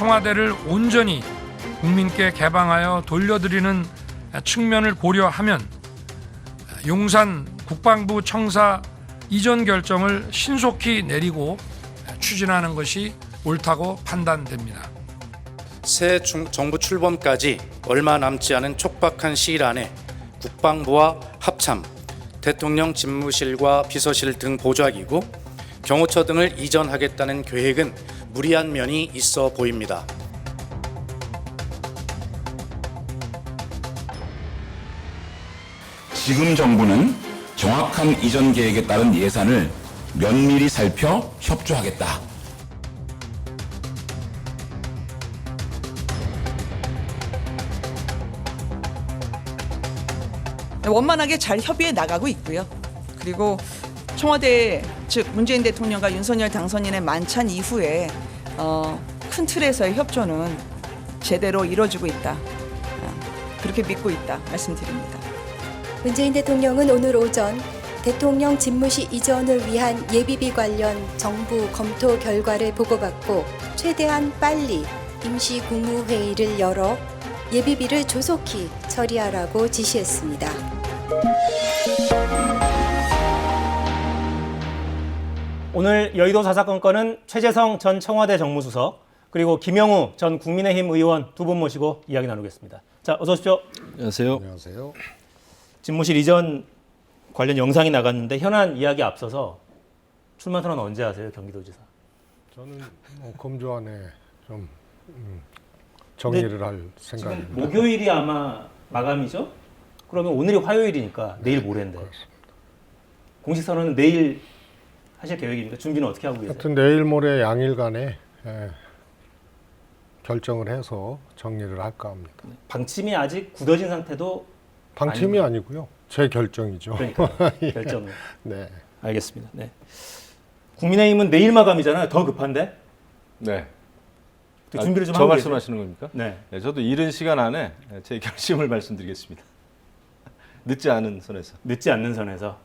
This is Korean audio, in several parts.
청와대를 온전히 국민께 개방하여 돌려드리는 측면을 고려하면 용산 국방부 청사 이전 결정을 신속히 내리고 추진하는 것이 옳다고 판단됩니다. 새 정부 출범까지 얼마 남지 않은 촉박한 시일 안에 국방부와 합참, 대통령 집무실과 비서실 등 보좌기구, 경호처 등을 이전하겠다는 계획은 무리한 면이 있어 보입니다. 지금 정부는 정확한 이전 계획에 따른 예산을 면밀히 살펴 협조하겠다. 원만하게 잘 협의해 나가고 있고요. 그리고 청와대 즉 문재인 대통령과 윤석열 당선인의 만찬 이후에 큰 틀에서의 협조는 제대로 이루어지고 있다. 그렇게 믿고 있다 말씀드립니다. 문재인 대통령은 오늘 오전 대통령 집무실 이전을 위한 예비비 관련 정부 검토 결과를 보고받고 최대한 빨리 임시국무회의를 열어 예비비를 조속히 처리하라고 지시했습니다. 오늘 여의도 사사건건은 최재성 전 청와대 정무수석 그리고 김영우 전 국민의힘 의원 두 분 모시고 이야기 나누겠습니다. 자, 어서 오십시오. 안녕하세요. 안녕하세요. 집무실 이전 관련 영상이 나갔는데 현안 이야기 앞서서 출마 선언 언제 하세요, 경기도지사? 저는 금주 안에 좀 정리를 할 생각입니다. 지금 목요일이 아마 마감이죠? 그러면 오늘이 화요일이니까 내일 모레인데. 공식 선언은 내일 하실 계획입니까? 준비는 어떻게 하고 계세요? 하여튼 내일 모레 양일간에 결정을 해서 정리를 할까 합니다. 방침이 아직 굳어진 상태도 방침이 아니고요. 제 결정이죠. 그러니까 결정은. 네. 알겠습니다. 네. 국민의힘은 내일 마감이잖아요. 더 급한데? 네. 준비를 좀 저 하고 말씀하시는 겁니까? 네. 네, 저도 이른 시간 안에 제 결심을 말씀드리겠습니다. 늦지 않은 선에서. 늦지 않는 선에서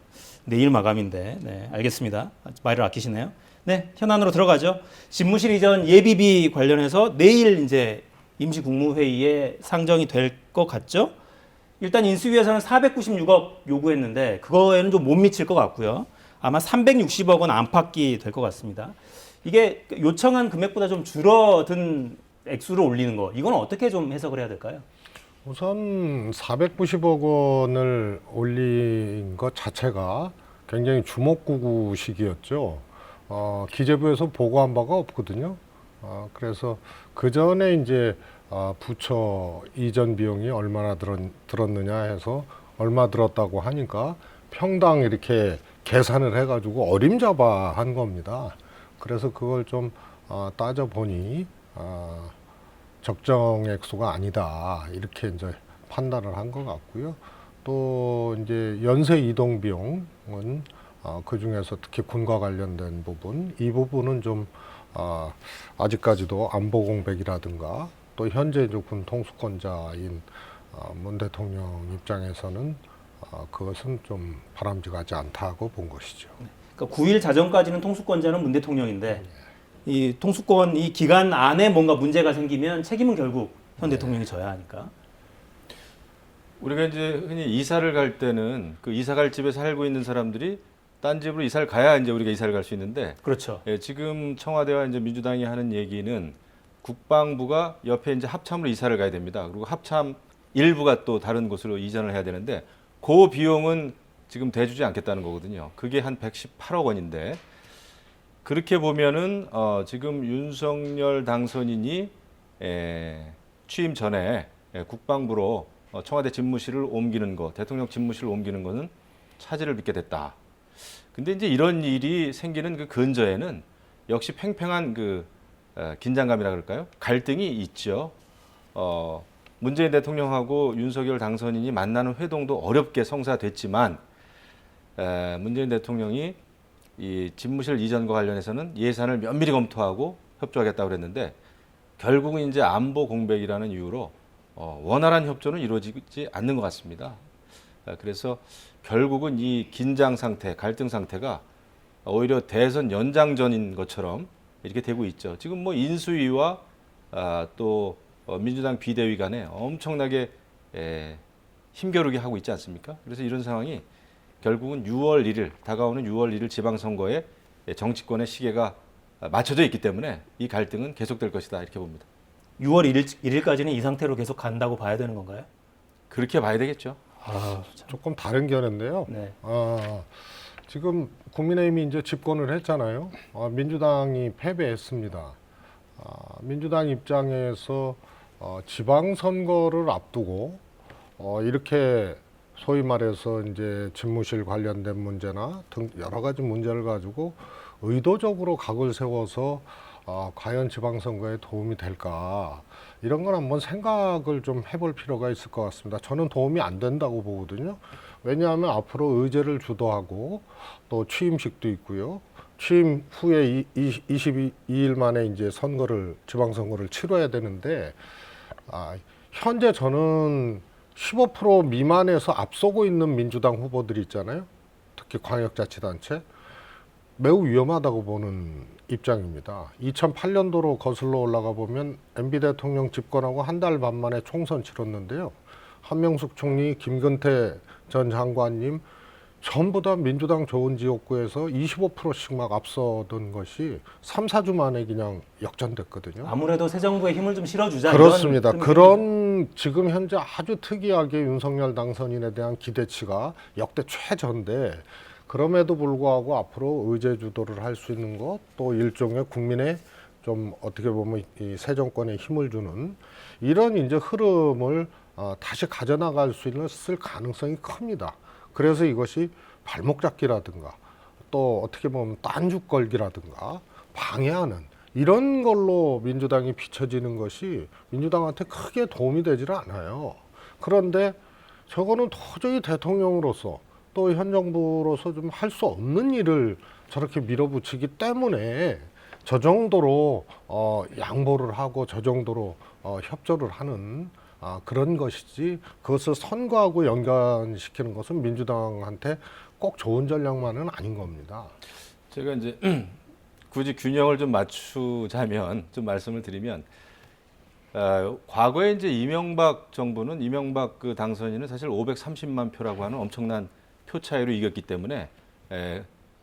내일 마감인데, 네, 알겠습니다. 말을 아끼시네요. 네, 현안으로 들어가죠. 집무실 이전 예비비 관련해서 내일 이제 임시국무회의에 상정이 될 것 같죠? 일단 인수위에서는 496억 요구했는데 그거에는 좀 못 미칠 것 같고요. 아마 360억 원 안팎이 될 것 같습니다. 이게 요청한 금액보다 좀 줄어든 액수를 올리는 거, 이건 어떻게 좀 해석을 해야 될까요? 우선 490억 원을 올린 것 자체가 굉장히 주먹구구식이었죠. 기재부에서 보고한 바가 없거든요. 그래서 그 전에 이제 부처 이전 비용이 얼마나 들었느냐 해서 얼마 들었다고 하니까 평당 이렇게 계산을 해가지고 어림잡아 한 겁니다. 그래서 그걸 좀 따져보니 적정 액수가 아니다 이렇게 이제 판단을 한 것 같고요. 또 이제 연쇄 이동 비용은 그 중에서 특히 군과 관련된 부분, 이 부분은 좀 아직까지도 안보 공백이라든가 또 현재 이제 군 통수권자인 문 대통령 입장에서는 그것은 좀 바람직하지 않다고 본 것이죠. 그러니까 9일 자정까지는 통수권자는 문 대통령인데 이 통수권 이 기간 안에 뭔가 문제가 생기면 책임은 결국 현 대통령이 져야 하니까. 우리가 이제 흔히 이사를 갈 때는 그 이사 갈 집에 살고 있는 사람들이 딴 집으로 이사를 가야 이제 우리가 이사를 갈 수 있는데, 그렇죠. 예, 지금 청와대와 이제 민주당이 하는 얘기는 국방부가 옆에 이제 합참으로 이사를 가야 됩니다. 그리고 합참 일부가 또 다른 곳으로 이전을 해야 되는데 그 비용은 지금 대주지 않겠다는 거거든요. 그게 한 118억 원인데 그렇게 보면은 지금 윤석열 당선인이 취임 전에 국방부로 청와대 집무실을 옮기는 거, 대통령 집무실을 옮기는 거는 차질을 빚게 됐다. 근데 이제 이런 일이 생기는 그 근저에는 역시 팽팽한 그 긴장감이라 그럴까요? 갈등이 있죠. 문재인 대통령하고 윤석열 당선인이 만나는 회동도 어렵게 성사됐지만 문재인 대통령이 이 집무실 이전과 관련해서는 예산을 면밀히 검토하고 협조하겠다고 그랬는데 결국은 이제 안보 공백이라는 이유로 원활한 협조는 이루어지지 않는 것 같습니다. 그래서 결국은 이 긴장 상태, 갈등 상태가 오히려 대선 연장전인 것처럼 이렇게 되고 있죠. 지금 뭐 인수위와 또 민주당 비대위 간에 엄청나게 힘겨루게 하고 있지 않습니까? 그래서 이런 상황이 결국은 6월 1일 다가오는 6월 1일 지방선거에 정치권의 시계가 맞춰져 있기 때문에 이 갈등은 계속될 것이다 이렇게 봅니다. 6월 1일까지는 이 상태로 계속 간다고 봐야 되는 건가요? 그렇게 봐야 되겠죠. 조금 다른 견해인데요. 네. 지금 국민의힘이 이제 집권을 했잖아요. 민주당이 패배했습니다. 민주당 입장에서 지방선거를 앞두고 이렇게 소위 말해서 이제 집무실 관련된 문제나 등 여러 가지 문제를 가지고 의도적으로 각을 세워서 과연 지방선거에 도움이 될까 이런 건 한번 생각을 좀 해볼 필요가 있을 것 같습니다. 저는 도움이 안 된다고 보거든요. 왜냐하면 앞으로 의제를 주도하고 또 취임식도 있고요. 취임 후에 22일 만에 이제 지방선거를 치러야 되는데 현재 저는 15% 미만에서 앞서고 있는 민주당 후보들이 있잖아요. 특히 광역자치단체. 매우 위험하다고 보는 입장입니다. 2008년도로 거슬러 올라가 보면 MB 대통령 집권하고 한 달 반 만에 총선 치렀는데요. 한명숙 총리, 김근태 전 장관님 전부 다 민주당 좋은 지역구에서 25%씩 막 앞서던 것이 3, 4주 만에 그냥 역전됐거든요. 아무래도 새 정부에 힘을 좀 실어주자. 그렇습니다. 이런 그런 지금 현재 아주 특이하게 윤석열 당선인에 대한 기대치가 역대 최저인데 그럼에도 불구하고 앞으로 의제 주도를 할 수 있는 것 또 일종의 국민의 좀 어떻게 보면 이 새 정권에 힘을 주는 이런 이제 흐름을 다시 가져나갈 수 있을 가능성이 큽니다. 그래서 이것이 발목 잡기라든가 또 어떻게 보면 딴죽 걸기라든가 방해하는 이런 걸로 민주당이 비춰지는 것이 민주당한테 크게 도움이 되질 않아요. 그런데 저거는 도저히 대통령으로서 또 현 정부로서 좀 할 수 없는 일을 저렇게 밀어붙이기 때문에 저 정도로 양보를 하고 저 정도로 협조를 하는 그런 것이지 그것을 선거하고 연관시키는 것은 민주당한테 꼭 좋은 전략만은 아닌 겁니다. 제가 이제 굳이 균형을 좀 맞추자면 좀 말씀을 드리면 과거에 이제 이명박 정부는 이명박 그 당선인은 사실 530만 표라고 하는 엄청난 표 차이로 이겼기 때문에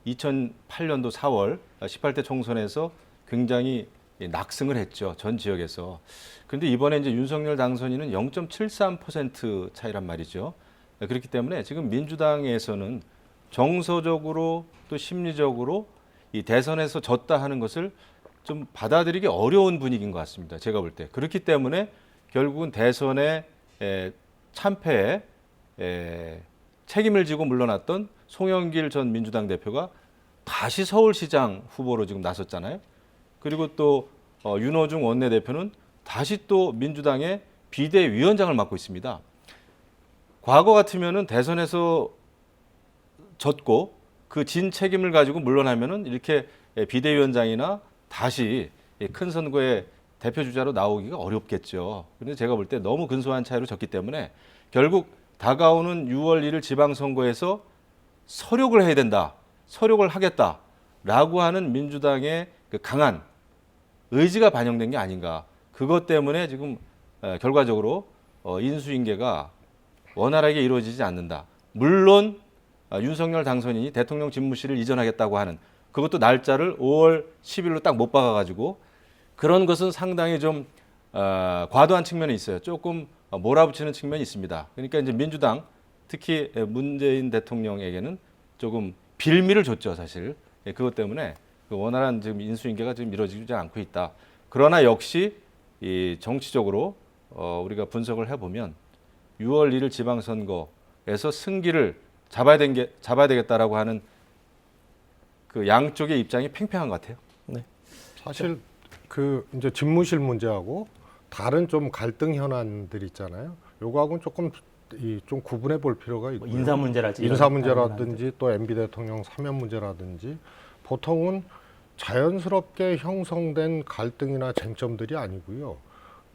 2008년도 4월 18대 총선에서 굉장히 낙승을 했죠. 전 지역에서. 그런데 이번에 이제 윤석열 당선인은 0.73% 차이란 말이죠. 그렇기 때문에 지금 민주당에서는 정서적으로 또 심리적으로 이 대선에서 졌다 하는 것을 좀 받아들이기 어려운 분위기인 것 같습니다. 제가 볼 때. 그렇기 때문에 결국은 대선의 참패에 책임을 지고 물러났던 송영길 전 민주당 대표가 다시 서울시장 후보로 지금 나섰잖아요. 그리고 또 윤호중 원내대표는 다시 또 민주당의 비대위원장을 맡고 있습니다. 과거 같으면은 대선에서 졌고 그 진 책임을 가지고 물러나면은 이렇게 비대위원장이나 다시 큰 선거에 대표 주자로 나오기가 어렵겠죠. 그런데 제가 볼 때 너무 근소한 차이로 졌기 때문에 결국 다가오는 6월 1일 지방선거에서 서력을 해야 된다, 서력을 하겠다라고 하는 민주당의 그 강한 의지가 반영된 게 아닌가. 그것 때문에 지금 결과적으로 인수인계가 원활하게 이루어지지 않는다. 물론 윤석열 당선인이 대통령 집무실을 이전하겠다고 하는 그것도 날짜를 5월 10일로 딱 못 박아가지고 그런 것은 상당히 좀 과도한 측면이 있어요. 조금 몰아붙이는 측면이 있습니다. 그러니까 이제 민주당 특히 문재인 대통령에게는 조금 빌미를 줬죠, 사실. 그것 때문에 그 원활한 지금 인수인계가 지금 이루어지지 않고 있다. 그러나 역시 이 정치적으로 우리가 분석을 해보면 6월 1일 지방선거에서 승기를 잡아야 되겠다라고 하는 그 양쪽의 입장이 팽팽한 것 같아요. 네. 사실 그 이제 집무실 문제하고 다른 좀 갈등 현안들 있잖아요. 요거하고는 조금 좀 구분해 볼 필요가 있고요. 인사 문제라든지 인사 문제라든지 또 MB 대통령 사면 문제라든지 보통은 자연스럽게 형성된 갈등이나 쟁점들이 아니고요.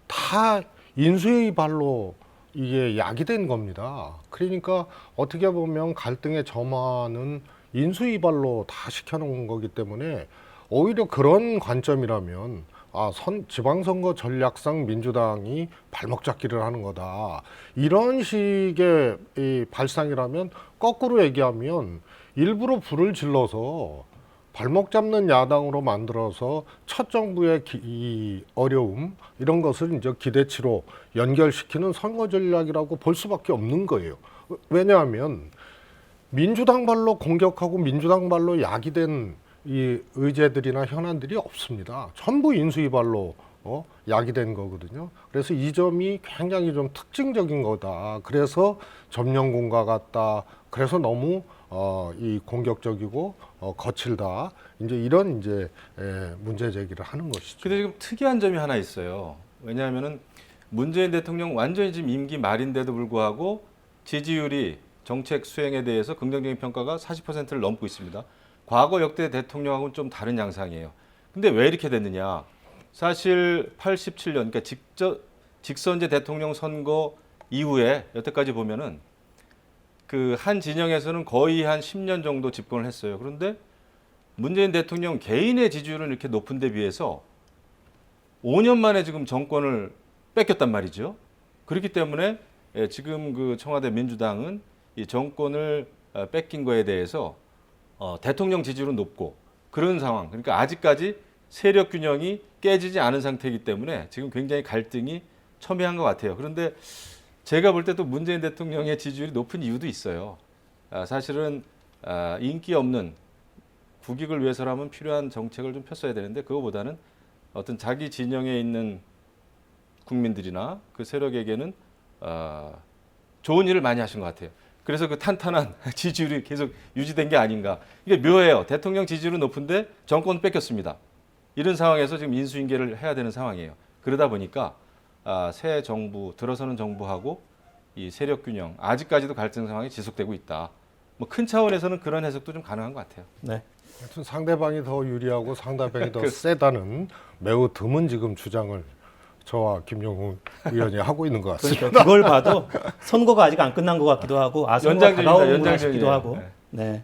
다 인수의 발로 이게 야기된 겁니다. 그러니까 어떻게 보면 갈등의 점화는 인수의 발로 다 시켜놓은 거기 때문에 오히려 그런 관점이라면 지방선거 전략상 민주당이 발목 잡기를 하는 거다. 이런 식의 이 발상이라면 거꾸로 얘기하면 일부러 불을 질러서 발목 잡는 야당으로 만들어서 첫 정부의 이 어려움 이런 것을 이제 기대치로 연결시키는 선거 전략이라고 볼 수밖에 없는 거예요. 왜냐하면 민주당 발로 공격하고 민주당 발로 야기된 이 의제들이나 현안들이 없습니다. 전부 인수위 발로 야기된 거거든요. 그래서 이 점이 굉장히 좀 특징적인 거다. 그래서 점령군과 같다. 그래서 너무 이 공격적이고 거칠다. 이제 이런 이제 문제 제기를 하는 것이죠. 근데 지금 특이한 점이 하나 있어요. 왜냐하면은 문재인 대통령 완전히 지금 임기 말인데도 불구하고 지지율이 정책 수행에 대해서 긍정적인 평가가 40%를 넘고 있습니다. 과거 역대 대통령하고는 좀 다른 양상이에요. 근데 왜 이렇게 됐느냐? 사실 87년, 그러니까 직선제 대통령 선거 이후에 여태까지 보면은 그 한 진영에서는 거의 한 10년 정도 집권을 했어요. 그런데 문재인 대통령 개인의 지지율은 이렇게 높은 데 비해서 5년 만에 지금 정권을 뺏겼단 말이죠. 그렇기 때문에 지금 그 청와대 민주당은 이 정권을 뺏긴 거에 대해서 대통령 지지율은 높고 그런 상황. 그러니까 아직까지 세력 균형이 깨지지 않은 상태이기 때문에 지금 굉장히 갈등이 첨예한 것 같아요. 그런데 제가 볼 때도 문재인 대통령의 지지율이 높은 이유도 있어요. 사실은 인기 없는 국익을 위해서라면 필요한 정책을 좀 폈어야 되는데 그거보다는 어떤 자기 진영에 있는 국민들이나 그 세력에게는 좋은 일을 많이 하신 것 같아요. 그래서 그 탄탄한 지지율이 계속 유지된 게 아닌가. 이게 묘해요. 대통령 지지율은 높은데 정권은 뺏겼습니다. 이런 상황에서 지금 인수인계를 해야 되는 상황이에요. 그러다 보니까 새 정부, 들어서는 정부하고 이 세력 균형, 아직까지도 갈등 상황이 지속되고 있다. 뭐 큰 차원에서는 그런 해석도 좀 가능한 것 같아요. 네. 하여튼 상대방이 더 유리하고 상대방이 더 세다는 매우 드문 지금 주장을 저와 김용훈 의원이 하고 있는 것 같습니다. 그러니까 그걸 봐도 선거가 아직 안 끝난 것 같기도 하고 선거가 다가오는구나 싶기도 하고. 네.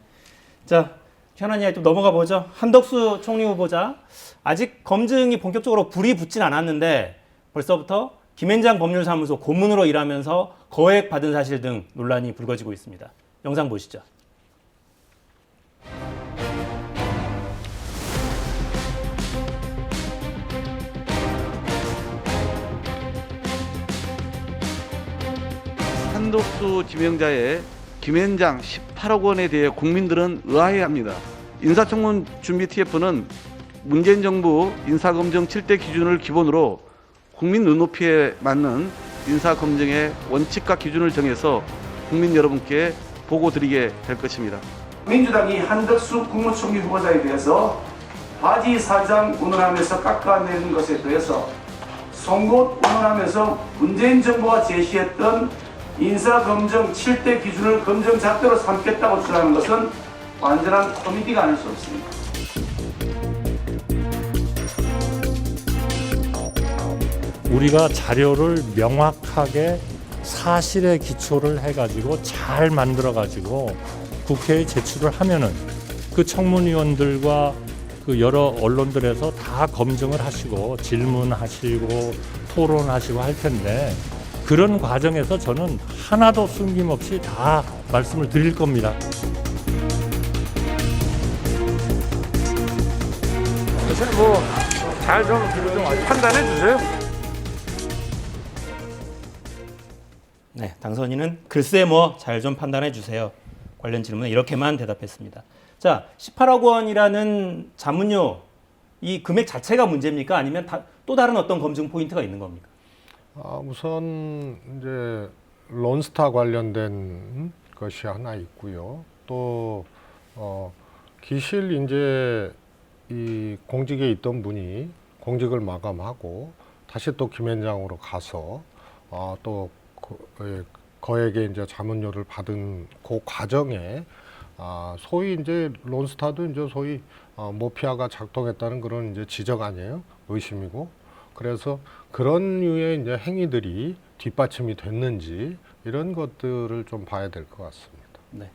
자, 현안 이야기 좀 넘어가 보죠. 한덕수 총리 후보자 아직 검증이 본격적으로 불이 붙진 않았는데 벌써부터 김앤장 법률사무소 고문으로 일하면서 거액 받은 사실 등 논란이 불거지고 있습니다. 영상 보시죠. 한덕수 지명자의 김앤장 18억 원에 대해 국민들은 의아해합니다. 인사청문 준비 TF는 문재인 정부 인사검증 7대 기준을 기본으로 국민 눈높이에 맞는 인사검증의 원칙과 기준을 정해서 국민 여러분께 보고드리게 될 것입니다. 민주당이 한덕수 국무총리 후보자에 대해서 바지 사장 운운하면서 깎아내는 것에 대해서 송곳 운운하면서 문재인 정부가 제시했던 인사검증 7대 기준을 검증 잣대로 삼겠다고 주장하는 것은 완전한 코미디가 아닐 수 없습니다. 우리가 자료를 명확하게 사실에 기초를 해가지고 잘 만들어가지고 국회에 제출을 하면은 그 청문위원들과 그 여러 언론들에서 다 검증을 하시고 질문하시고 토론하시고 할 텐데 그런 과정에서 저는 하나도 숨김없이 다 말씀을 드릴 겁니다. 뭐 잘 좀 판단해 주세요. 네, 당선인은 글쎄 뭐 잘 좀 판단해 주세요. 관련 질문에 이렇게만 대답했습니다. 자, 18억 원이라는 자문료 이 금액 자체가 문제입니까? 아니면 또 다른 어떤 검증 포인트가 있는 겁니까? 우선 이제 론스타 관련된 것이 하나 있고요. 또 기실 이제 이 공직에 있던 분이 공직을 마감하고 다시 또 김앤장으로 가서 또 거액의 이제 자문료를 받은 그 과정에 소위 이제 론스타도 이제 소위 모피아가 작동했다는 그런 이제 지적 아니에요? 의심이고. 그래서 그런 류의 이제 행위들이 뒷받침이 됐는지 이런 것들을 좀 봐야 될 것 같습니다. 네.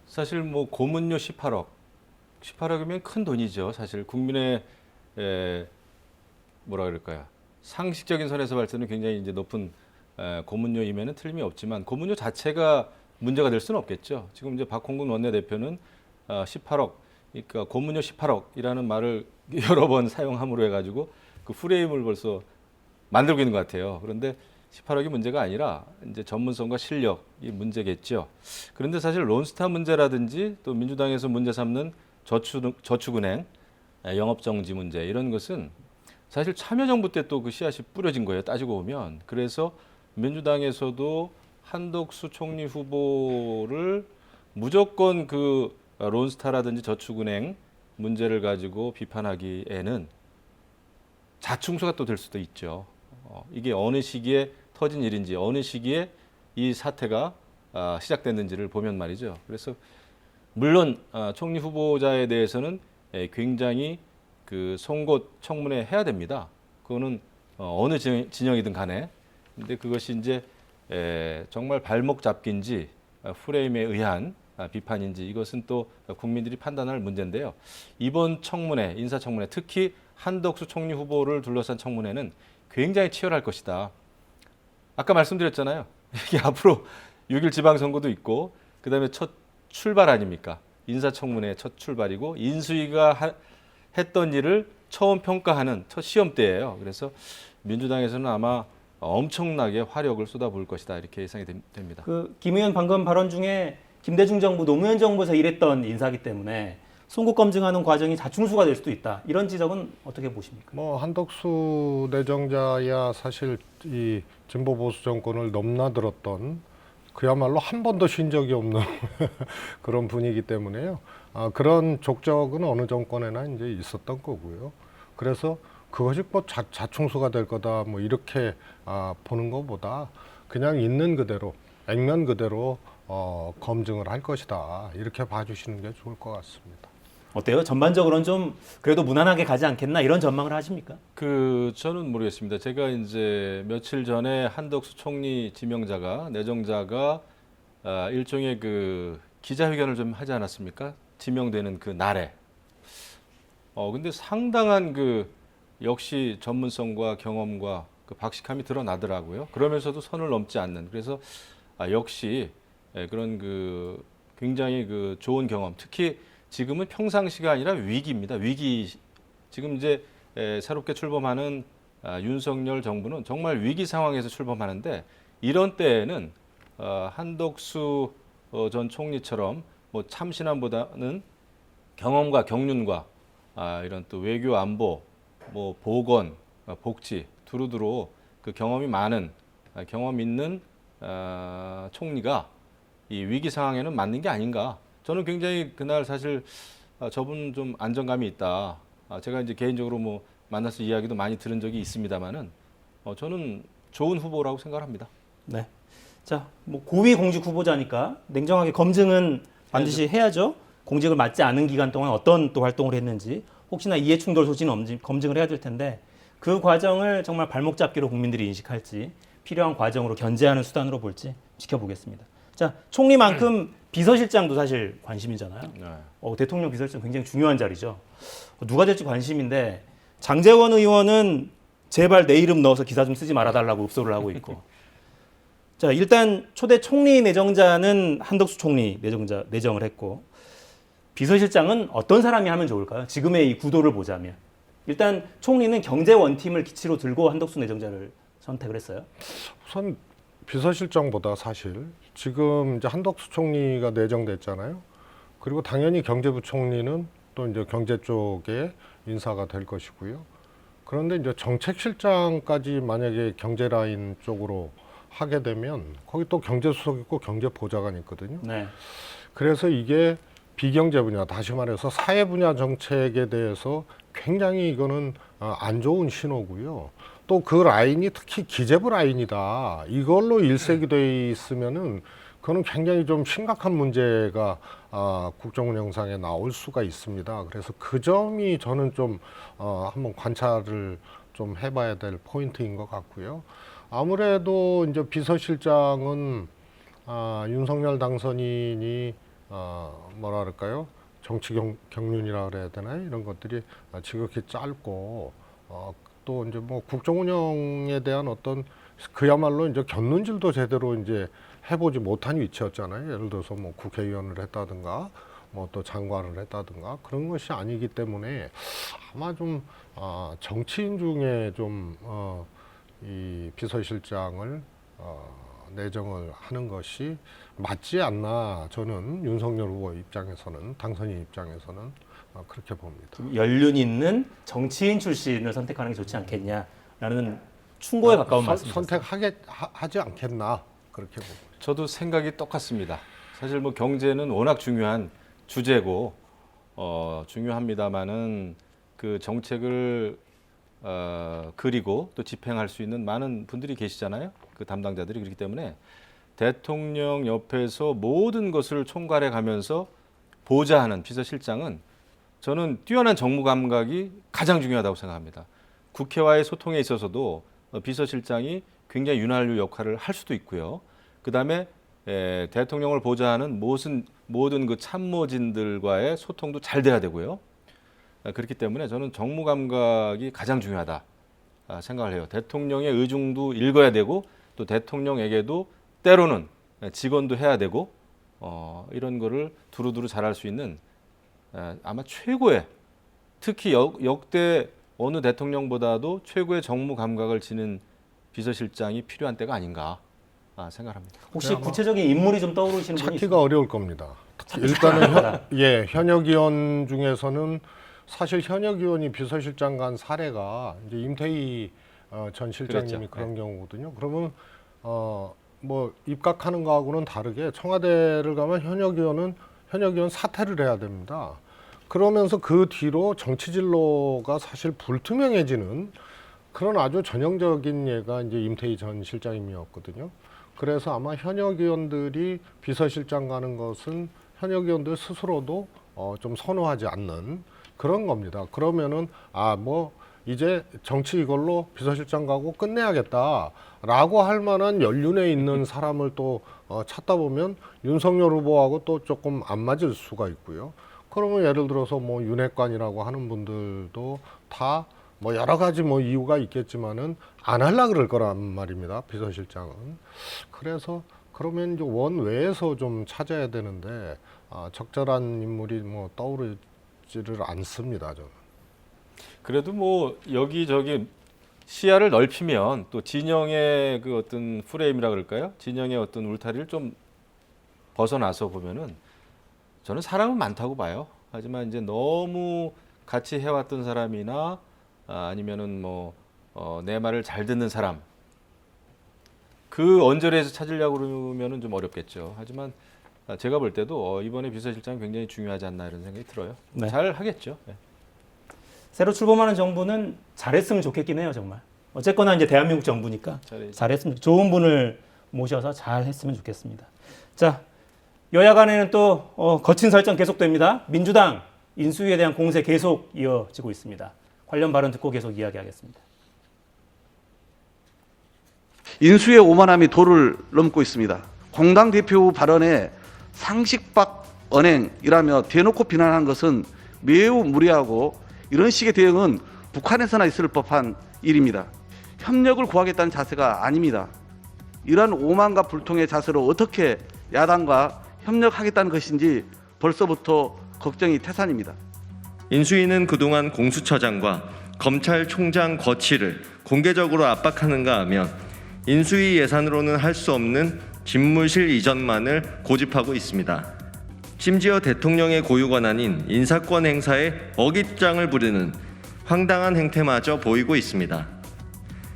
사실 뭐 고문료 18억이면 큰 돈이죠. 사실 국민의 뭐라 그럴까요? 상식적인 선에서 봤을 때는 굉장히 이제 높은 고문료임에는 틀림이 없지만 고문료 자체가 문제가 될 수는 없겠죠. 지금 이제 박홍근 원내대표는 18억, 그러니까 고문료 18억이라는 말을 여러 번 사용함으로 해가지고 그 프레임을 벌써 만들고 있는 것 같아요. 그런데 18억이 문제가 아니라 이제 전문성과 실력이 문제겠죠. 그런데 사실 론스타 문제라든지 또 민주당에서 문제 삼는 저축은행 영업정지 문제 이런 것은 사실 참여정부 때 또 그 씨앗이 뿌려진 거예요. 따지고 보면. 그래서 민주당에서도 한덕수 총리 후보를 무조건 그 론스타라든지 저축은행 문제를 가지고 비판하기에는 자충수가 또 될 수도 있죠. 이게 어느 시기에 터진 일인지 어느 시기에 이 사태가 시작됐는지를 보면 말이죠. 그래서 물론 총리 후보자에 대해서는 굉장히 그 송곳 청문회 해야 됩니다. 그거는 어느 진영이든 간에. 근데 그것이 이제 정말 발목 잡기인지 프레임에 의한 비판인지 이것은 또 국민들이 판단할 문제인데요. 이번 청문회, 인사청문회, 특히 한덕수 총리 후보를 둘러싼 청문회는 굉장히 치열할 것이다. 아까 말씀드렸잖아요. 이게 앞으로 6일 지방선거도 있고 그다음에 첫 출발 아닙니까? 인사청문회 첫 출발이고 인수위가 했던 일을 처음 평가하는 첫 시험대예요. 그래서 민주당에서는 아마 엄청나게 화력을 쏟아부을 것이다 이렇게 예상이 됩니다. 김 의원 방금 발언 중에 김대중 정부, 노무현 정부에서 일했던 인사기 때문에 송곳 검증하는 과정이 자충수가 될 수도 있다. 이런 지적은 어떻게 보십니까? 한덕수 내정자야 사실 이 진보 보수 정권을 넘나들었던 그야말로 한 번도 쉰 적이 없는 그런 분이기 때문에요. 그런 족적은 어느 정권에나 이제 있었던 거고요. 그래서 그것이 자충수가 될 거다 뭐 이렇게 보는 것보다 그냥 있는 그대로 액면 그대로 검증을 할 것이다 이렇게 봐주시는 게 좋을 것 같습니다. 어때요? 전반적으로는 좀 그래도 무난하게 가지 않겠나 이런 전망을 하십니까? 저는 모르겠습니다. 제가 이제 며칠 전에 한덕수 총리 지명자가 내정자가 일종의 그 기자회견을 좀 하지 않았습니까? 지명되는 그 날에. 근데 상당한 그 역시 전문성과 경험과 그 박식함이 드러나더라고요. 그러면서도 선을 넘지 않는. 그래서 역시 그런 그 굉장히 그 좋은 경험. 특히 지금은 평상시가 아니라 위기입니다. 위기. 지금 이제 새롭게 출범하는 윤석열 정부는 정말 위기 상황에서 출범하는데 이런 때에는 한덕수 전 총리처럼 뭐 참신함보다는 경험과 경륜과 이런 또 외교 안보, 뭐 보건, 복지 두루두루 그 경험이 많은 경험 있는 총리가 이 위기 상황에는 맞는 게 아닌가. 저는 굉장히 그날 사실 저분 좀 안정감이 있다. 제가 이제 개인적으로 뭐 만나서 이야기도 많이 들은 적이 있습니다만은 저는 좋은 후보라고 생각합니다. 네. 자, 뭐 고위 공직 후보자니까 냉정하게 검증은 반드시 해야죠. 공직을 맡지 않은 기간 동안 어떤 또 활동을 했는지 혹시나 이해충돌 소지는 검증을 해야 될 텐데 그 과정을 정말 발목 잡기로 국민들이 인식할지 필요한 과정으로 견제하는 수단으로 볼지 지켜보겠습니다. 자, 총리만큼 비서실장도 사실 관심이잖아요. 대통령 비서실장 굉장히 중요한 자리죠. 누가 될지 관심인데 장제원 의원은 제발 내 이름 넣어서 기사 좀 쓰지 말아달라고 읍소를 하고 있고. 자, 일단 초대 총리 내정자는 한덕수 총리 내정을 했고 비서실장은 어떤 사람이 하면 좋을까요? 지금의 이 구도를 보자면 일단 총리는 경제 원팀을 기치로 들고 한덕수 내정자를 선택을 했어요. 우선 비서실장보다 사실 지금 이제 한덕수 총리가 내정됐잖아요. 그리고 당연히 경제부총리는 또 이제 경제 쪽에 인사가 될 것이고요. 그런데 이제 정책실장까지 만약에 경제 라인 쪽으로 하게 되면 거기 또 경제수석 있고 경제보좌관 있거든요. 네. 그래서 이게 비경제 분야, 다시 말해서 사회 분야 정책에 대해서 굉장히 이거는 안 좋은 신호고요. 또 그 라인이 특히 기재부 라인이다. 이걸로 일색이 있으면은 그거는 굉장히 좀 심각한 문제가 국정운영상에 나올 수가 있습니다. 그래서 그 점이 저는 좀 한번 관찰을 좀 해봐야 될 포인트인 것 같고요. 아무래도 이제 비서실장은 윤석열 당선인이 뭐랄까요? 정치 경륜이라 그래야 되나요? 이런 것들이 지극히 짧고 또 이제 뭐 국정 운영에 대한 어떤 그야말로 이제 곁눈질도 제대로 이제 해보지 못한 위치였잖아요. 예를 들어서 뭐 국회의원을 했다든가 뭐 또 장관을 했다든가 그런 것이 아니기 때문에 아마 좀 정치인 중에 좀 이 비서실장을 내정을 하는 것이 맞지 않나, 저는 윤석열 후보 입장에서는, 당선인 입장에서는 그렇게 봅니다. 좀 연륜 있는 정치인 출신을 선택하는 게 좋지 않겠냐라는 충고에 가까운 말씀이셨어요. 선택하지 않겠나 그렇게 봅니다. 저도 생각이 똑같습니다. 사실 뭐 경제는 워낙 중요한 주제고 중요합니다만은 그 정책을 그리고 또 집행할 수 있는 많은 분들이 계시잖아요. 그 담당자들이. 그렇기 때문에 대통령 옆에서 모든 것을 총괄해 가면서 보좌하는 비서실장은 저는 뛰어난 정무 감각이 가장 중요하다고 생각합니다. 국회와의 소통에 있어서도 비서실장이 굉장히 윤활유 역할을 할 수도 있고요. 그다음에 대통령을 보좌하는 모든 그 참모진들과의 소통도 잘 돼야 되고요. 그렇기 때문에 저는 정무 감각이 가장 중요하다 생각을 해요. 대통령의 의중도 읽어야 되고 또 대통령에게도 때로는 직언도 해야 되고 이런 거를 두루두루 잘할 수 있는 아마 최고의, 특히 역대 어느 대통령보다도 최고의 정무 감각을 지닌 비서실장이 필요한 때가 아닌가 생각합니다. 혹시 구체적인 인물이 좀 떠오르시는 분이 찾기가 있습니까? 어려울 겁니다. 일단은 현역 의원 중에서는 사실 현역 의원이 비서실장 간 사례가 이제 임태희 전 실장님이 그랬죠. 그런 경우거든요. 그러면 뭐 입각하는 거하고는 다르게 청와대를 가면 현역 의원 사퇴를 해야 됩니다. 그러면서 그 뒤로 정치 진로가 사실 불투명해지는 그런 아주 전형적인 예가 이제 임태희 전 실장님이었거든요. 그래서 아마 현역 의원들이 비서실장 가는 것은 현역 의원들 스스로도 좀 선호하지 않는 그런 겁니다. 그러면은 뭐 이제 정치 이걸로 비서실장 가고 끝내야겠다라고 할 만한 연륜에 있는 사람을 또 찾다 보면 윤석열 후보하고 또 조금 안 맞을 수가 있고요. 그러면 예를 들어서 뭐 윤핵관이라고 하는 분들도 다 뭐 여러 가지 뭐 이유가 있겠지만은 안 하려 그럴 거란 말입니다. 비서실장은. 그래서 그러면 이제 원외에서 좀 찾아야 되는데 적절한 인물이 뭐 떠오르지를 않습니다. 저는. 그래도 뭐 여기저기 시야를 넓히면 또 진영의 그 어떤 프레임이라 그럴까요? 진영의 어떤 울타리를 좀 벗어나서 보면은 저는 사람은 많다고 봐요. 하지만 이제 너무 같이 해왔던 사람이나 아니면은 뭐 내 말을 잘 듣는 사람, 그 언저리에서 찾으려고 그러면은 좀 어렵겠죠. 하지만 제가 볼 때도 이번에 비서실장이 굉장히 중요하지 않나 이런 생각이 들어요. 네. 잘 하겠죠. 네. 새로 출범하는 정부는 잘했으면 좋겠긴 해요, 정말. 어쨌거나 이제 대한민국 정부니까 잘했으면, 좋은 분을 모셔서 잘했으면 좋겠습니다. 자, 여야 간에는 또 거친 설전 계속됩니다. 민주당 인수위에 대한 공세 계속 이어지고 있습니다. 관련 발언 듣고 계속 이야기하겠습니다. 인수의 오만함이 도를 넘고 있습니다. 공당 대표 발언에 상식박 언행이라며 대놓고 비난한 것은 매우 무리하고 이런 식의 대응은 북한에서나 있을 법한 일입니다. 협력을 구하겠다는 자세가 아닙니다. 이러한 오만과 불통의 자세로 어떻게 야당과 협력하겠다는 것인지 벌써부터 걱정이 태산입니다. 인수위는 그동안 공수처장과 검찰총장 거취를 공개적으로 압박하는가 하면 인수위 예산으로는 할 수 없는 집무실 이전만을 고집하고 있습니다. 심지어 대통령의 고유 권한인 인사권 행사에 어깃장을 부르는 황당한 행태마저 보이고 있습니다.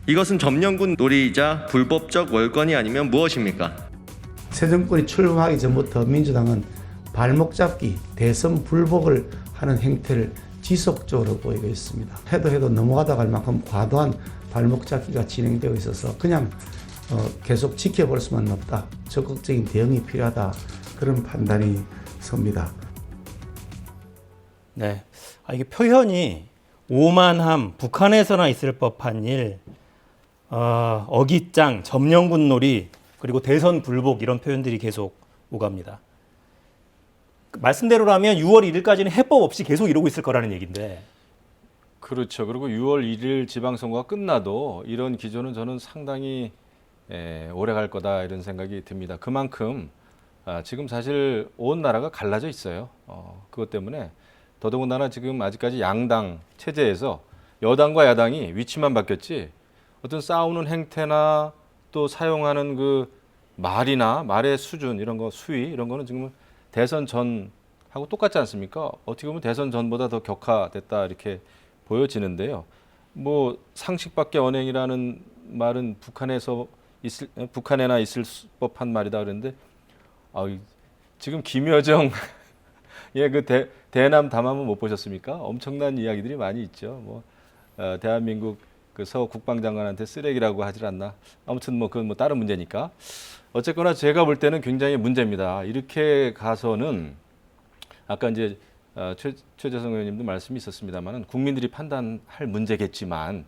이것은 점령군 놀이이자 불법적 월권이 아니면 무엇입니까? 새 정권이 출범하기 전부터 민주당은 발목 잡기, 대선 불복을 하는 행태를 지속적으로 보이고 있습니다. 해도 넘어가다 갈 만큼 과도한 발목 잡기가 진행되고 있어서 그냥 계속 지켜볼 수만 없다. 적극적인 대응이 필요하다. 그런 판단이 섭니다. 네, 이게 표현이 오만함, 북한에서나 있을 법한 일, 어깃장, 점령군 놀이, 그리고 대선 불복 이런 표현들이 계속 오갑니다. 말씀대로라면 6월 1일까지는 해법 없이 계속 이러고 있을 거라는 얘기인데. 그렇죠. 그리고 6월 1일 지방선거가 끝나도 이런 기조는 저는 상당히 오래 갈 거다 이런 생각이 듭니다. 그만큼 지금 사실 온 나라가 갈라져 있어요. 그것 때문에 더더군다나 지금 아직까지 양당 체제에서 여당과 야당이 위치만 바뀌었지 어떤 싸우는 행태나 또 사용하는 그 말이나 말의 수준 이런 거 수위 이런 거는 지금 대선 전하고 똑같지 않습니까? 어떻게 보면 대선 전보다 더 격화됐다 이렇게 보여지는데요. 뭐 상식밖에 언행이라는 말은 북한에나 있을 법한 말이다 그랬는데 지금 김여정 그 대남 담화문 못 보셨습니까? 엄청난 이야기들이 많이 있죠. 뭐 대한민국 그 서 국방장관한테 쓰레기라고 하질 않나. 아무튼 뭐 그건 뭐 다른 문제니까. 어쨌거나 제가 볼 때는 굉장히 문제입니다. 이렇게 가서는 아까 이제 최재성 의원님도 말씀이 있었습니다만은 국민들이 판단할 문제겠지만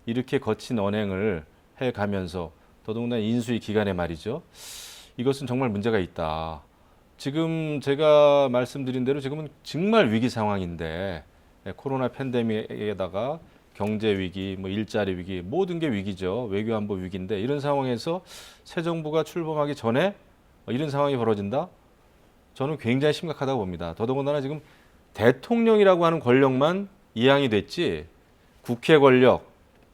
이렇게 거친 언행을 해가면서 더더군다나 인수위 기간에 말이죠. 이것은 정말 문제가 있다. 지금 제가 말씀드린 대로 지금은 정말 위기 상황인데 코로나 팬데믹에다가 경제 위기, 뭐 일자리 위기, 모든 게 위기죠. 외교안보 위기인데 이런 상황에서 새 정부가 출범하기 전에 이런 상황이 벌어진다? 저는 굉장히 심각하다고 봅니다. 더더군다나 지금 대통령이라고 하는 권력만 이양이 됐지 국회 권력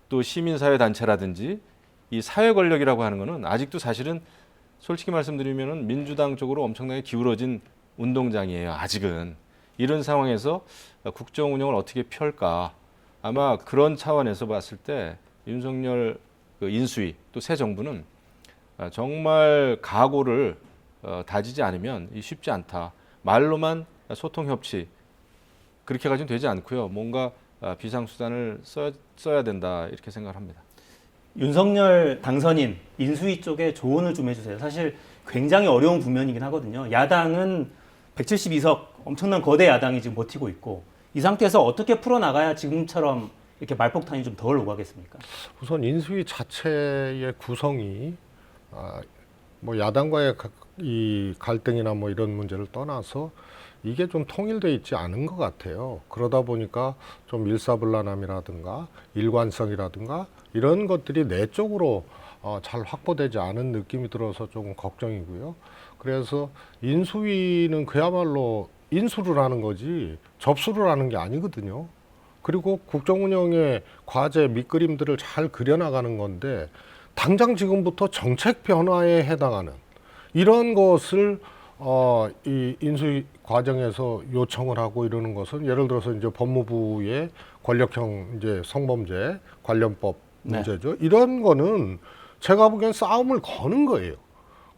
또 시민사회 단체라든지 이 사회 권력이라고 하는 거는 아직도 사실은 솔직히 말씀드리면은 민주당 쪽으로 엄청나게 기울어진 운동장이에요. 아직은. 이런 상황에서 국정 운영을 어떻게 펼까? 아마 그런 차원에서 봤을 때 윤석열 그 인수위 또 새 정부는 정말 각오를 다지지 않으면 쉽지 않다. 말로만 소통 협치 그렇게 가지고 되지 않고요. 뭔가 비상수단을 써야 된다 이렇게 생각을 합니다. 윤석열 당선인 인수위 쪽에 조언을 좀 해주세요. 사실 굉장히 어려운 국면이긴 하거든요. 야당은 172석 엄청난 거대 야당이 지금 버티고 있고 이 상태에서 어떻게 풀어나가야 지금처럼 이렇게 말폭탄이 좀 덜 오가겠습니까? 우선 인수위 자체의 구성이 뭐 야당과의 이 갈등이나 뭐 이런 문제를 떠나서 이게 좀 통일돼 있지 않은 것 같아요. 그러다 보니까 좀 일사불란함이라든가 일관성이라든가 이런 것들이 내적으로 잘 확보되지 않은 느낌이 들어서 좀 걱정이고요. 그래서 인수위는 그야말로 인수를 하는 거지 접수를 하는 게 아니거든요. 그리고 국정운영의 과제 밑그림들을 잘 그려나가는 건데 당장 지금부터 정책 변화에 해당하는 이런 것을 이 인수위 과정에서 요청을 하고 이러는 것은 예를 들어서 이제 법무부의 권력형 이제 성범죄 관련법 문제죠. 이런 거는 제가 보기엔 싸움을 거는 거예요.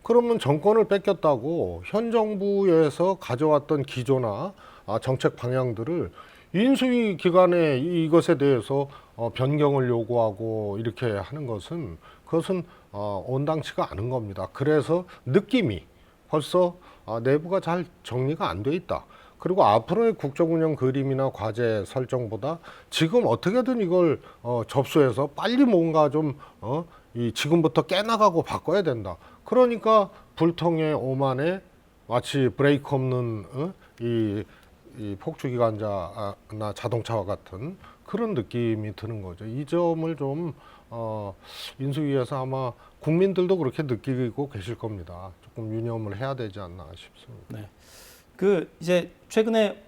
그러면 정권을 뺏겼다고 현 정부에서 가져왔던 기조나 정책 방향들을 인수위 기관에 이것에 대해서 변경을 요구하고 이렇게 하는 것은 그것은 온당치가 않은 겁니다. 그래서 느낌이 벌써 내부가 잘 정리가 안 돼 있다. 그리고 앞으로의 국정운영 그림이나 과제 설정보다 지금 어떻게든 이걸 접수해서 빨리 뭔가 좀 지금부터 깨나가고 바꿔야 된다. 그러니까 불통의 오만에 마치 브레이크 없는 이 폭주기관차나 자동차와 같은 그런 느낌이 드는 거죠. 이 점을 좀 인수위에서 아마 국민들도 그렇게 느끼고 계실 겁니다. 조금 유념을 해야 되지 않나 싶습니다. 네. 그 이제 최근에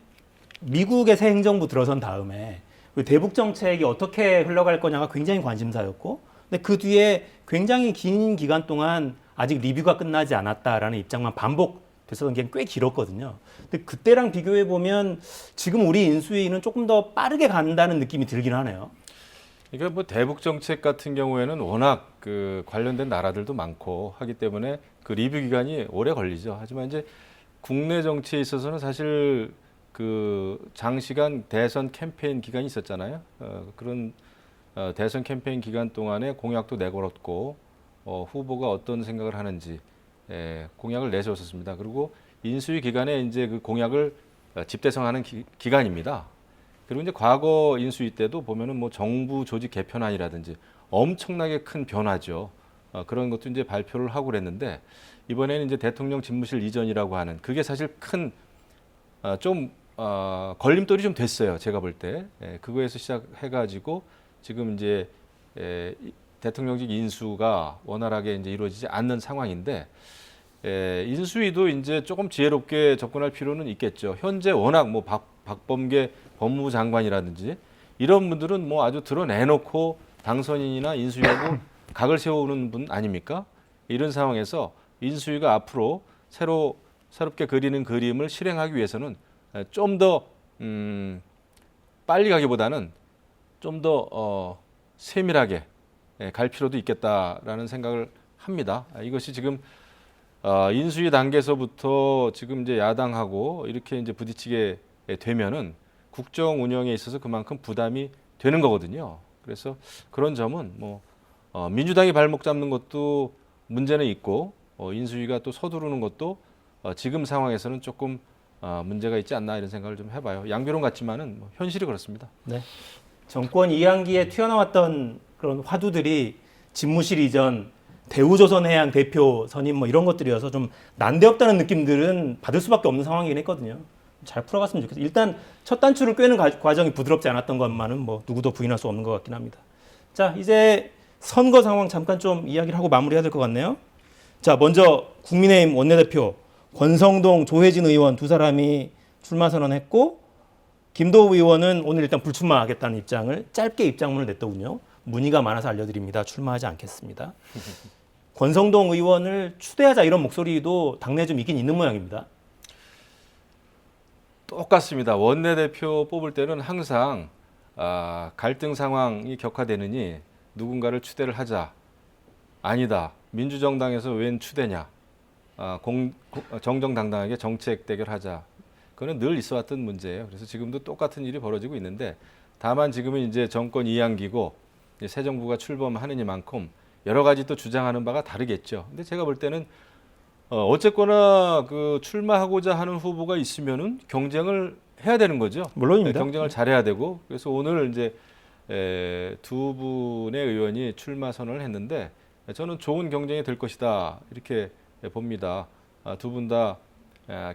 미국의 새 행정부 들어선 다음에 그 대북 정책이 어떻게 흘러갈 거냐가 굉장히 관심사였고, 근데 그 뒤에 굉장히 긴 기간 동안 아직 리뷰가 끝나지 않았다라는 입장만 반복됐었던 게 꽤 길었거든요. 근데 그때랑 비교해 보면 지금 우리 인수위는 조금 더 빠르게 간다는 느낌이 들긴 하네요. 그러니까 뭐 대북 정책 같은 경우에는 워낙 그 관련된 나라들도 많고 하기 때문에 그 리뷰 기간이 오래 걸리죠. 하지만 이제 국내 정치에 있어서는 사실 그 장시간 대선 캠페인 기간이 있었잖아요. 그런 대선 캠페인 기간 동안에 공약도 내걸었고 후보가 어떤 생각을 하는지 공약을 내세웠었습니다. 그리고 인수위 기간에 이제 그 공약을 집대성하는 기간입니다. 그리고 이제 과거 인수위 때도 보면은 뭐 정부 조직 개편안이라든지 엄청나게 큰 변화죠. 그런 것도 이제 발표를 하고 그랬는데 이번에는 이제 대통령 집무실 이전이라고 하는 그게 사실 큰 좀 걸림돌이 좀 됐어요. 제가 볼 때. 그거에서 시작해가지고 지금 이제 대통령직 인수가 원활하게 이제 이루어지지 않는 상황인데 인수위도 이제 조금 지혜롭게 접근할 필요는 있겠죠. 현재 워낙 뭐 박범계 법무부 장관이라든지 이런 분들은 뭐 아주 드러내놓고 당선인이나 인수위하고 각을 세우는 분 아닙니까? 이런 상황에서 인수위가 앞으로 새롭게 그리는 그림을 실행하기 위해서는 좀 더 빨리 가기보다는 좀 더 세밀하게 갈 필요도 있겠다라는 생각을 합니다. 이것이 지금 인수위 단계에서부터 지금 이제 야당하고 이렇게 이제 부딪히게 되면은 국정 운영에 있어서 그만큼 부담이 되는 거거든요. 그래서 그런 점은 뭐 민주당이 발목 잡는 것도 문제는 있고 인수위가 또 서두르는 것도 지금 상황에서는 조금 문제가 있지 않나 이런 생각을 좀 해봐요. 양비론 같지만은 뭐 현실이 그렇습니다. 네. 정권 2학기에 튀어나왔던 그런 화두들이 집무실 이전, 대우조선해양 대표 선임 뭐 이런 것들이어서 좀 난데없다는 느낌들은 받을 수밖에 없는 상황이긴 했거든요. 잘 풀어갔으면 좋겠어요. 일단 첫 단추를 꿰는 과정이 부드럽지 않았던 것만은 뭐 누구도 부인할 수 없는 것 같긴 합니다. 자, 이제 선거 상황 잠깐 좀 이야기를 하고 마무리해야 될 것 같네요. 자, 먼저 국민의힘 원내대표 권성동, 조혜진 의원 두 사람이 출마 선언했고 김도우 의원은 오늘 일단 불출마하겠다는 입장을 짧게 입장문을 냈더군요. 문의가 많아서 알려드립니다. 출마하지 않겠습니다. 권성동 의원을 추대하자 이런 목소리도 당내에 좀 있긴 있는 모양입니다. 똑같습니다. 원내대표 뽑을 때는 항상 갈등 상황이 격화되느니 누군가를 추대를 하자. 아니다. 민주정당에서 웬 추대냐. 정정당당하게 정책 대결하자. 그거는 늘 있어왔던 문제예요. 그래서 지금도 똑같은 일이 벌어지고 있는데 다만 지금은 이제 정권 2학기고 새 정부가 출범하느니만큼 여러 가지 또 주장하는 바가 다르겠죠. 근데 제가 볼 때는 어쨌거나 그 출마하고자 하는 후보가 있으면은 경쟁을 해야 되는 거죠. 물론입니다. 경쟁을 잘해야 되고 그래서 오늘 이제 두 분의 의원이 출마 선언을 했는데 저는 좋은 경쟁이 될 것이다 이렇게 봅니다. 두 분 다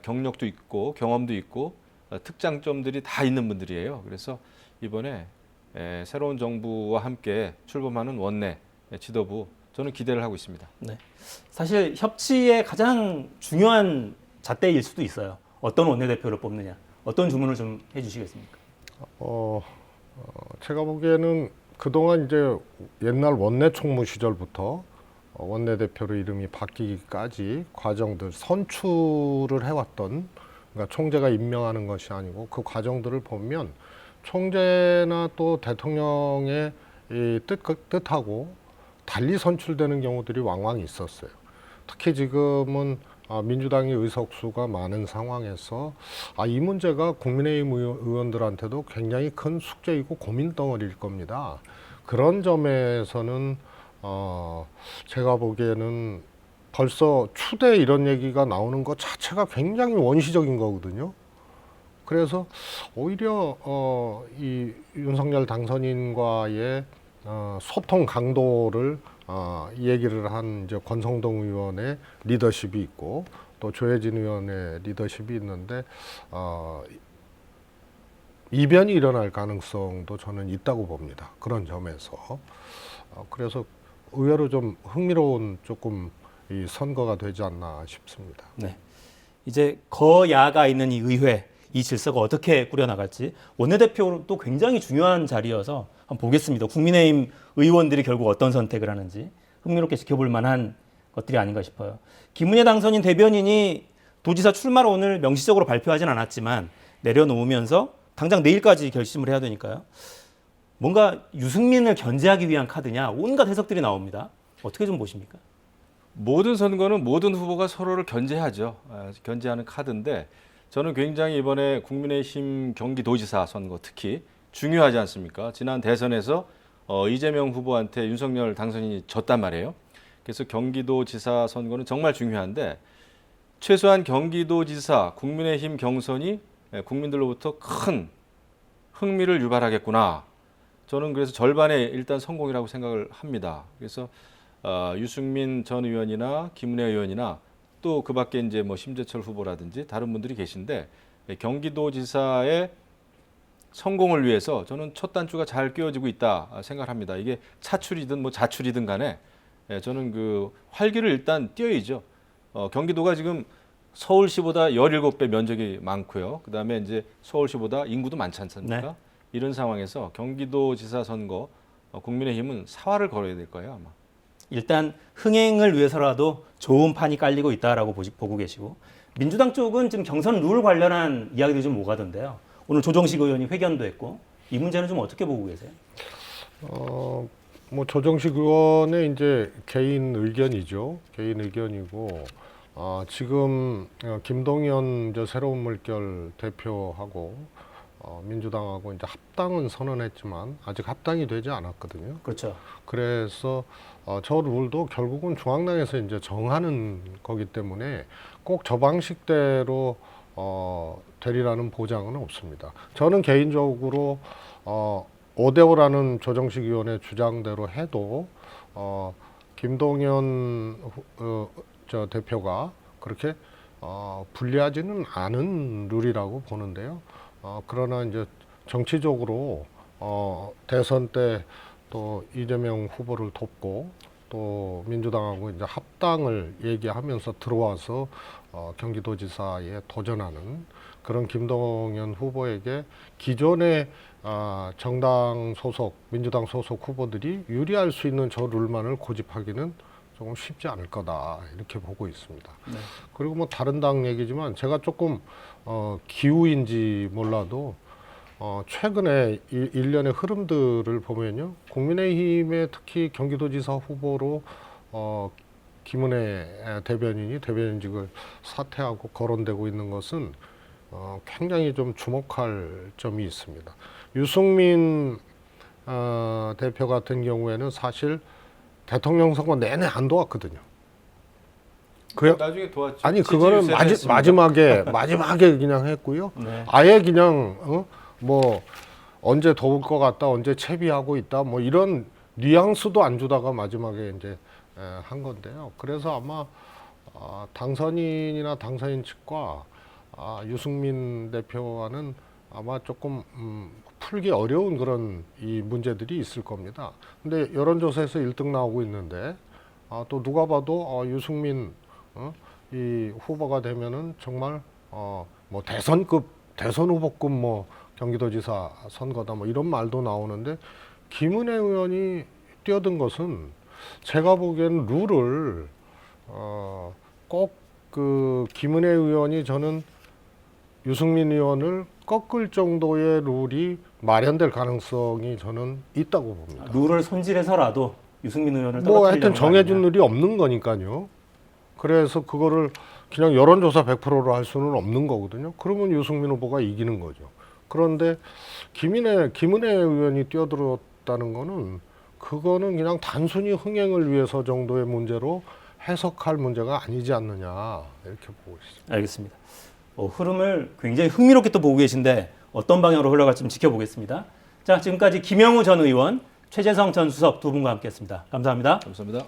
경력도 있고 경험도 있고 특장점들이 다 있는 분들이에요. 그래서 이번에 새로운 정부와 함께 출범하는 원내 지도부 저는 기대를 하고 있습니다. 네. 사실 협치의 가장 중요한 잣대일 수도 있어요. 어떤 원내대표를 뽑느냐. 어떤 주문을 좀 해주시겠습니까? 제가 보기에는 그동안 이제 옛날 원내 총무 시절부터 원내대표로 이름이 바뀌기까지 과정들 선출을 해왔던 그러니까 총재가 임명하는 것이 아니고 그 과정들을 보면 총재나 또 대통령의 이 뜻하고 달리 선출되는 경우들이 왕왕 있었어요. 특히 지금은 민주당이 의석수가 많은 상황에서 이 문제가 국민의힘 의원들한테도 굉장히 큰 숙제이고 고민 덩어리일 겁니다. 그런 점에서는 제가 보기에는 벌써 추대 이런 얘기가 나오는 것 자체가 굉장히 원시적인 거거든요. 그래서 오히려 이 윤석열 당선인과의 소통 강도를 얘기를 한 이제 권성동 의원의 리더십이 있고 또 조혜진 의원의 리더십이 있는데 이변이 일어날 가능성도 저는 있다고 봅니다. 그런 점에서 그래서 의외로 좀 흥미로운 조금 이 선거가 되지 않나 싶습니다. 네. 이제 거야가 있는 이 의회 이 질서가 어떻게 꾸려나갈지 원내대표도 굉장히 중요한 자리여서 한번 보겠습니다. 국민의힘 의원들이 결국 어떤 선택을 하는지 흥미롭게 지켜볼 만한 것들이 아닌가 싶어요. 김은혜 당선인 대변인이 도지사 출마를 오늘 명시적으로 발표하진 않았지만 내려놓으면서 당장 내일까지 결심을 해야 되니까요. 뭔가 유승민을 견제하기 위한 카드냐 온갖 해석들이 나옵니다. 어떻게 좀 보십니까? 모든 선거는 모든 후보가 서로를 견제하죠. 견제하는 카드인데 저는 굉장히 이번에 국민의힘 경기도지사 선거 특히 중요하지 않습니까? 지난 대선에서 이재명 후보한테 윤석열 당선인이 졌단 말이에요. 그래서 경기도지사 선거는 정말 중요한데 최소한 경기도지사 국민의힘 경선이 국민들로부터 큰 흥미를 유발하겠구나. 저는 그래서 절반의 일단 성공이라고 생각을 합니다. 그래서 유승민 전 의원이나 김은혜 의원이나 또 그 밖에 이제 뭐 심재철 후보라든지 다른 분들이 계신데 경기도지사의 성공을 위해서 저는 첫 단추가 잘 끼워지고 있다 생각합니다. 이게 차출이든 뭐 자출이든 간에 저는 그 활기를 일단 띄어야죠. 경기도가 지금 서울시보다 17배 면적이 많고요. 그다음에 이제 서울시보다 인구도 많지 않습니까? 네. 이런 상황에서 경기도지사 선거 국민의힘은 사활을 걸어야 될 거예요, 아마. 일단 흥행을 위해서라도 좋은 판이 깔리고 있다라고 보고 계시고, 민주당 쪽은 지금 경선 룰 관련한 이야기들이 좀 오가던데요. 오늘 조정식 의원이 회견도 했고, 이 문제는 좀 어떻게 보고 계세요? 뭐 조정식 의원의 이제 개인 의견이죠. 개인 의견이고, 지금 김동연 저 새로운 물결 대표하고 민주당하고 이제 합당은 선언했지만 아직 합당이 되지 않았거든요. 그렇죠. 그래서 저 룰도 결국은 중앙당에서 이제 정하는 거기 때문에 꼭 저 방식대로 되리라는 보장은 없습니다. 저는 개인적으로 5대5라는 조정식 의원의 주장대로 해도 김동연 저 대표가 그렇게 불리하지는 않은 룰이라고 보는데요. 그러나 이제 정치적으로 대선 때 또 이재명 후보를 돕고 또 민주당하고 이제 합당을 얘기하면서 들어와서 경기도지사에 도전하는 그런 김동연 후보에게 기존의 정당 소속, 민주당 소속 후보들이 유리할 수 있는 저 룰만을 고집하기는 조금 쉽지 않을 거다 이렇게 보고 있습니다. 네. 그리고 뭐 다른 당 얘기지만 제가 조금 기우인지 몰라도 최근에 일련의 흐름들을 보면요, 국민의힘의 특히 경기도지사 후보로 김은혜 대변인이 대변인직을 사퇴하고 거론되고 있는 것은 굉장히 좀 주목할 점이 있습니다. 유승민 대표 같은 경우에는 사실 대통령 선거 내내 안 도왔거든요. 나중에 도왔죠. 아니 그거는 마지막에 그냥 했고요. 네. 아예 그냥 뭐 언제 더울 것 같다, 언제 채비하고 있다, 뭐 이런 뉘앙스도 안 주다가 마지막에 이제 한 건데요. 그래서 아마 당선인이나 당선인 측과 유승민 대표와는 아마 조금 풀기 어려운 그런 이 문제들이 있을 겁니다. 근데 여론조사에서 1등 나오고 있는데 또 누가 봐도 유승민 이 후보가 되면은 정말 뭐 대선 후보급 뭐 경기도지사 선거다 뭐 이런 말도 나오는데, 김은혜 의원이 뛰어든 것은 제가 보기엔 룰을 꼭 그 김은혜 의원이 저는 유승민 의원을 꺾을 정도의 룰이 마련될 가능성이 저는 있다고 봅니다. 룰을 손질해서라도 유승민 의원을 뭐 하여튼 떨어뜨리려는 정해진 거 아니냐. 룰이 없는 거니까요. 그래서 그거를 그냥 여론조사 100%로 할 수는 없는 거거든요. 그러면 유승민 후보가 이기는 거죠. 그런데 김은혜 의원이 뛰어들었다는 거는 그거는 그냥 단순히 흥행을 위해서 정도의 문제로 해석할 문제가 아니지 않느냐 이렇게 보고 있습니다. 알겠습니다. 흐름을 굉장히 흥미롭게 또 보고 계신데 어떤 방향으로 흘러갈지 좀 지켜보겠습니다. 자, 지금까지 김영우 전 의원, 최재성 전 수석 두 분과 함께했습니다. 감사합니다. 감사합니다.